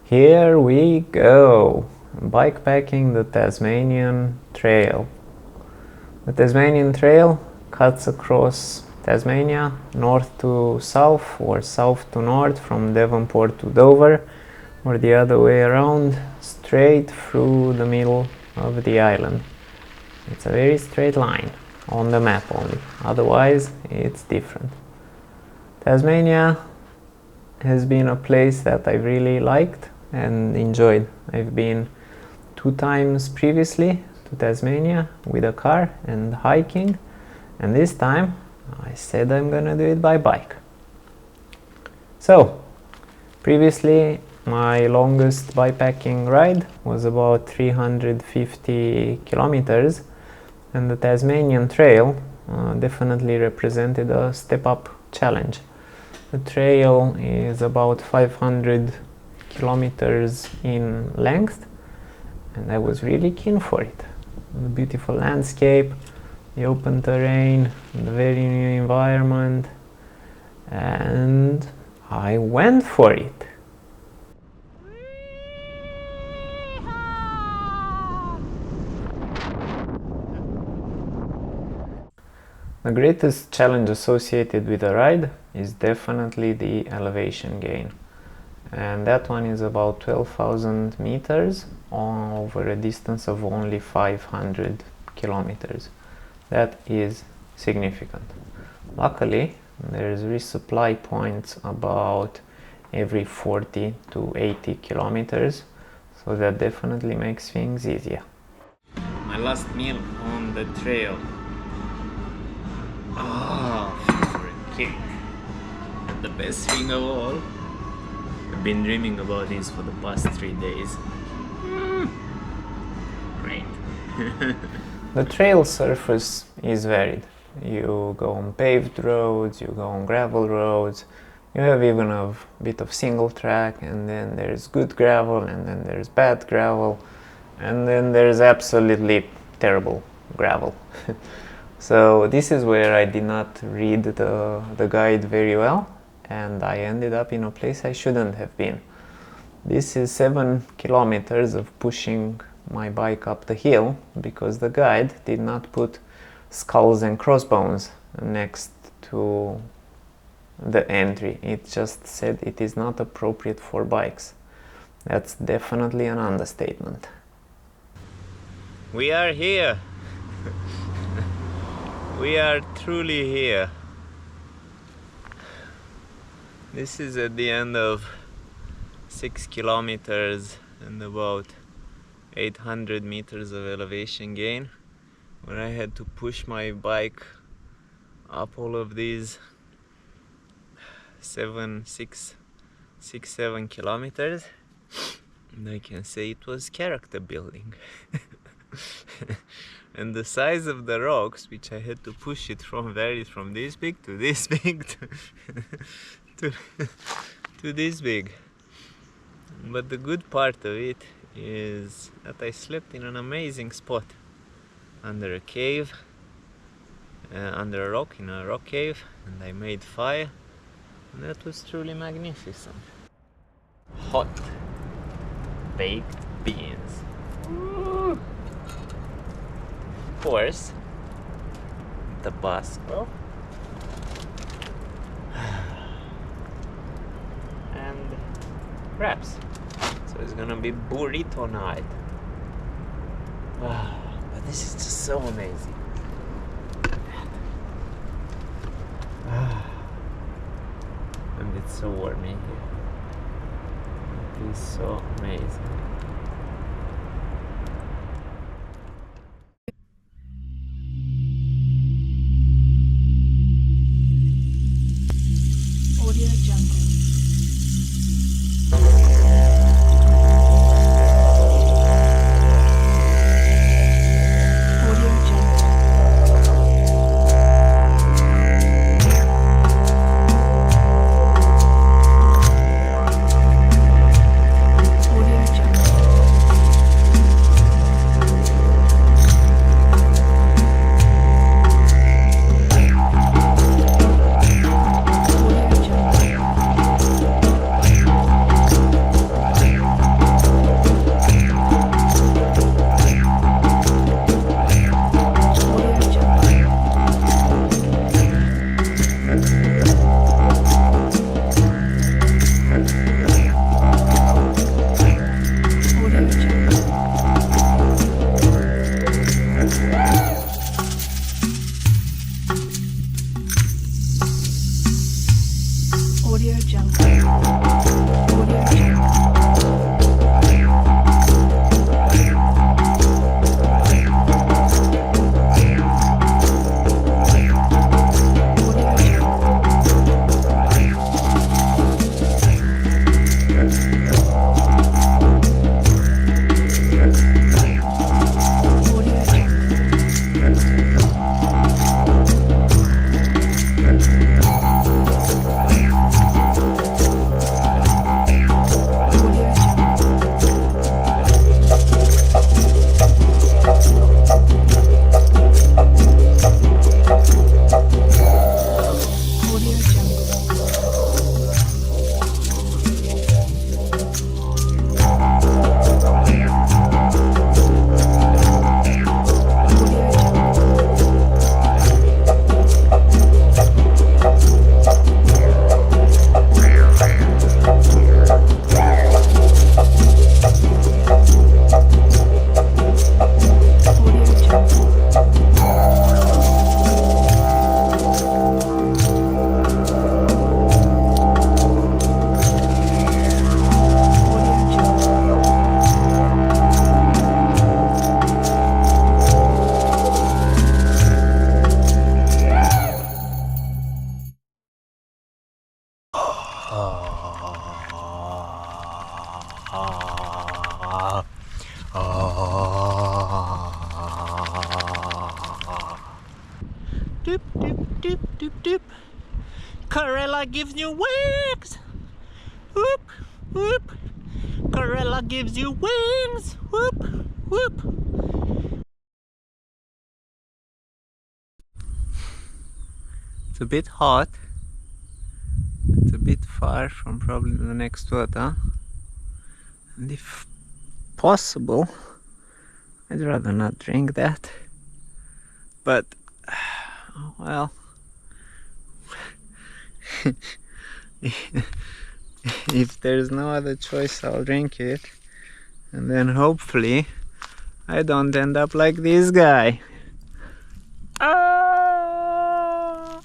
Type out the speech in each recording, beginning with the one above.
Here we go, bikepacking the Tasmanian Trail. The Tasmanian Trail cuts across Tasmania, north to south or south to north, from Devonport to Dover, or the other way around, straight through the middle of the island. It's a very straight line, on the map only, otherwise it's different. Tasmania has been a place that I really liked and enjoyed. I've been 2 times previously to Tasmania with a car and hiking, and this time I said I'm gonna do it by bike. So, previously my longest bikepacking ride was about 350 kilometers, and the Tasmanian Trail definitely represented a step-up challenge. The trail is about 500 kilometers in length, and I was really keen for it. The beautiful landscape, the open terrain, the very new environment, and I went for it. The greatest challenge associated with a ride is definitely the elevation gain, and that one is about 12,000 meters over a distance of only 500 kilometers. That is significant. Luckily, there's resupply points about every 40 to 80 kilometers, so that definitely makes things easier. My last meal on the trail. For a kick. And the best thing of all, I've been dreaming about this for the past 3 days. Great. The trail surface is varied. You go on paved roads, you go on gravel roads, you have even a bit of single track, and then there's good gravel, and then there's bad gravel, and then there's absolutely terrible gravel. So this is where I did not read the guide very well, and I ended up in a place I shouldn't have been. This is 7 kilometers of pushing my bike up the hill because the guide did not put skulls and crossbones next to the entry. It just said it is not appropriate for bikes. That's definitely an understatement. We are here. We are truly here. This is at the end of 6 kilometers and about 800 meters of elevation gain, where I had to push my bike up all of these 7 kilometers, and I can say it was character building. And the size of the rocks, which I had to push it from, varied from this big to this big to this big. But the good part of it is that I slept in an amazing spot under a cave, under a rock, in a rock cave, and I made fire, and that was truly magnificent. Hot baked beans. Ooh. Of course, Tabasco and wraps. So it's gonna be burrito night. But this is just so amazing. And it's so warm in here. It is so amazing. Audio Jungle. Doop, doop, doop, doop. Corella gives you wings. Whoop, whoop. Corella gives you wings. Whoop, whoop. It's a bit hot. It's a bit far from probably the next water. And if possible, I'd rather not drink that. But, well, if there's no other choice, I'll drink it. And then hopefully I don't end up like this guy. Ah!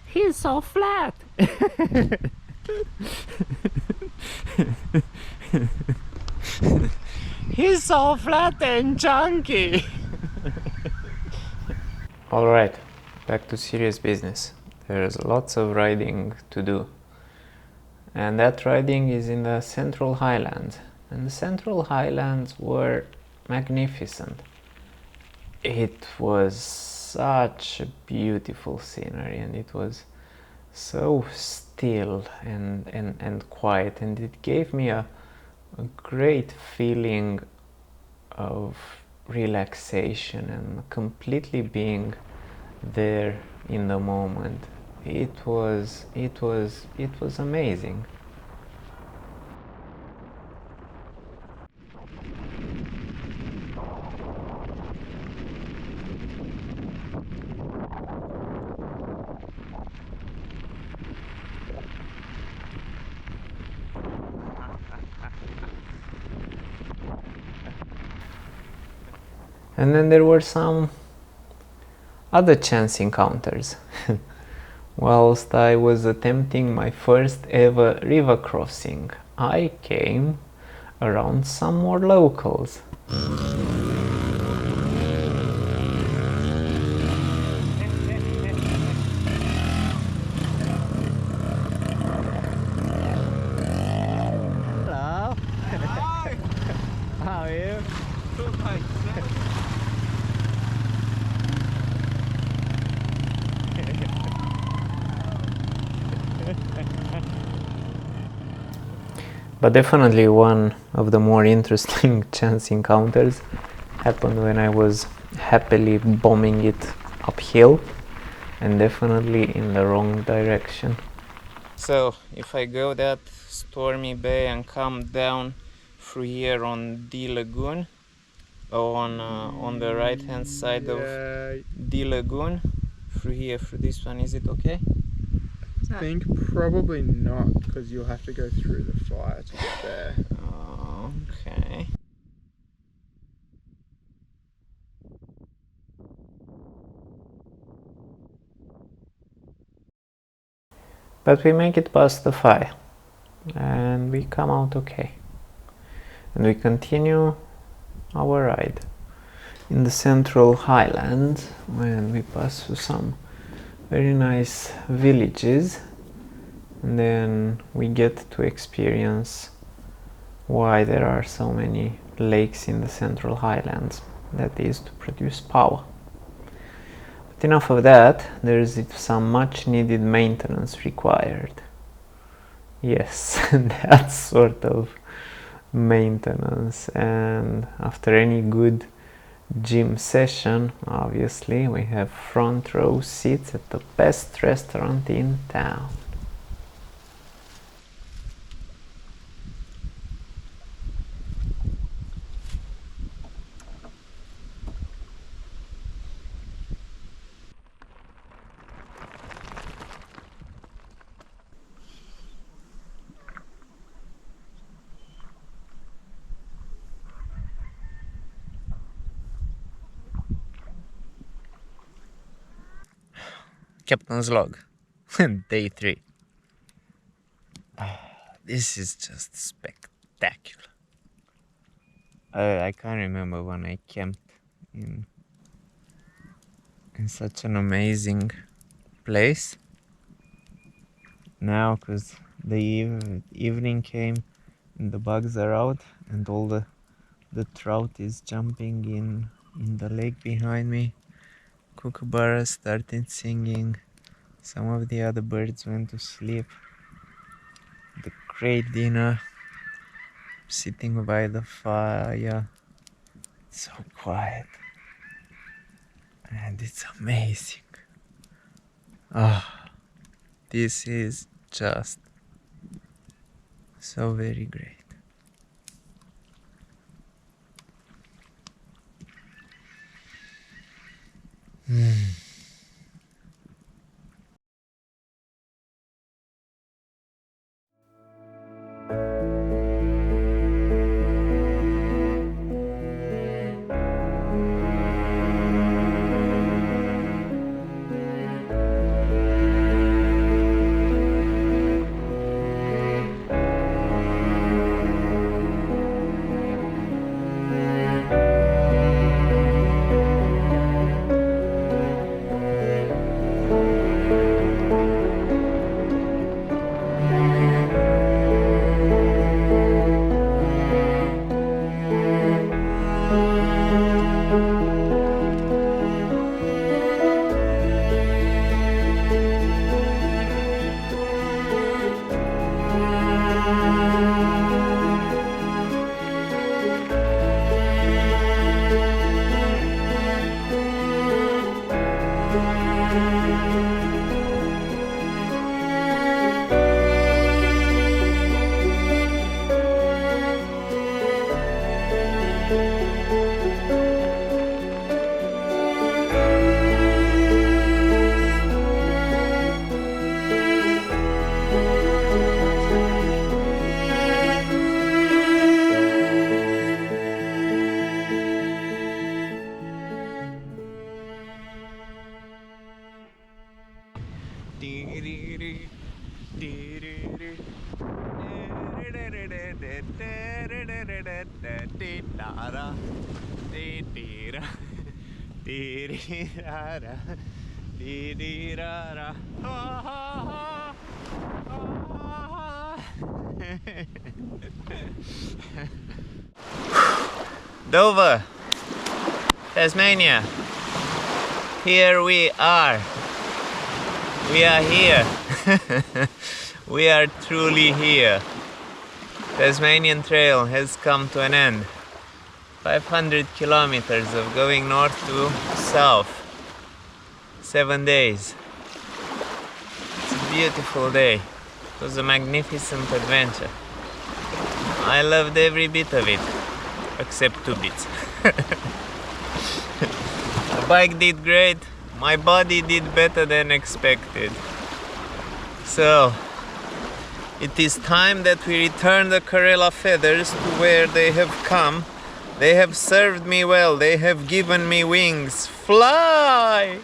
He's so flat. He's so flat and chunky. Alright, back to serious business. There's lots of riding to do. And that riding is in the Central Highlands. And the Central Highlands were magnificent. It was such a beautiful scenery, and it was so still and quiet, and it gave me a great feeling of relaxation and completely being there in the moment. It was amazing. And then there were some other chance encounters. Whilst I was attempting my first ever river crossing, I came around some more locals. Hello. Hi. How are you? Good, mate. But definitely one of the more interesting chance encounters happened when I was happily bombing it uphill, and definitely in the wrong direction. So if I go that stormy bay and come down through here on D Lagoon, on the right hand side of D Lagoon, through here, through this one, is it okay? I think probably not, because you'll have to go through the fire to get there. Okay. But we make it past the fire and we come out okay. And we continue our ride in the Central Highlands when we pass through some very nice villages, and then we get to experience why there are so many lakes in the Central Highlands, that is to produce power. But enough of that, there is some much needed maintenance required. Yes, that sort of maintenance. And after any good gym session, obviously we have front row seats at the best restaurant in town. Captain's log, day 3. This is just spectacular. I can't remember when I camped in such an amazing place. Now, because the evening came and the bugs are out and all the trout is jumping in in the lake behind me. Kookaburras started singing. Some of the other birds went to sleep. The great dinner, sitting by the fire. So quiet. And it's amazing. Ah, this is just so very great. Dover, Tasmania. Here we are. We are here. We are truly here. Tasmanian Trail has come to an end. 500 kilometers of going north to south. 7 days. It's a beautiful day. It was a magnificent adventure. I loved every bit of it, except 2 bits. The bike did great. My body did better than expected. So, it is time that we return the Karela feathers to where they have come. They have served me well. They have given me wings. Fly!